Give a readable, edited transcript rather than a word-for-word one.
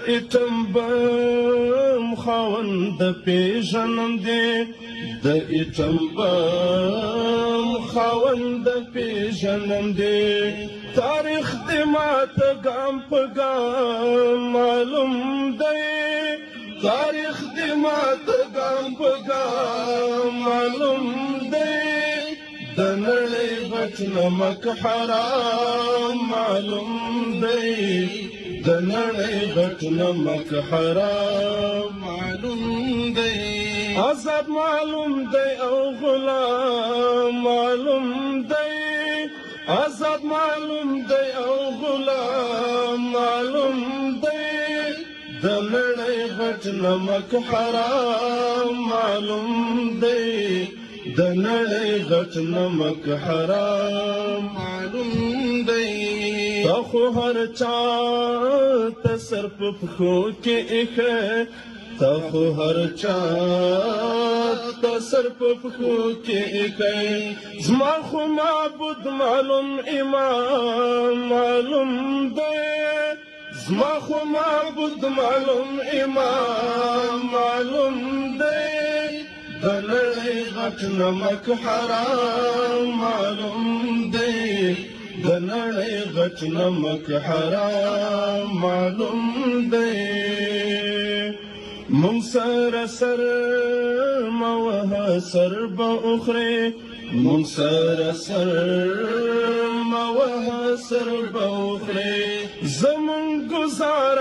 ایټمبم خاوند پیژنم دی د ایټمبم خاوند پیژنم دی تاریخ دی ماته ګام په ګام معلوم دی تاریخ دی ماته ګام په ګام معلوم دی د نړۍ غټ نمک حرام معلوم دی د نړۍ غټ نمک حرام معلوم دی آزاد معلوم دی او غلام معلوم دی آزاد معلوم دی او غلام معلوم دی د نړۍ غټ نمک حرام معلوم دی د نړۍ غټ نمک حرام معلوم دی تا خو هر چا ته سر په پښو کې ایښی تا خو هر چا ته سر په پښو کې ایښی زما خو معبود معلوم امام معلوم دی زما خو معبود معلوم امام معلوم دی د نړۍ غټ نمک حرام معلوم دی د نړۍ غټ نمک حرام معلوم دی مونږ سره سر مه وهه سر به وخورې مونږ سره سر مه وهه سر به وخورې زمونږ ګزار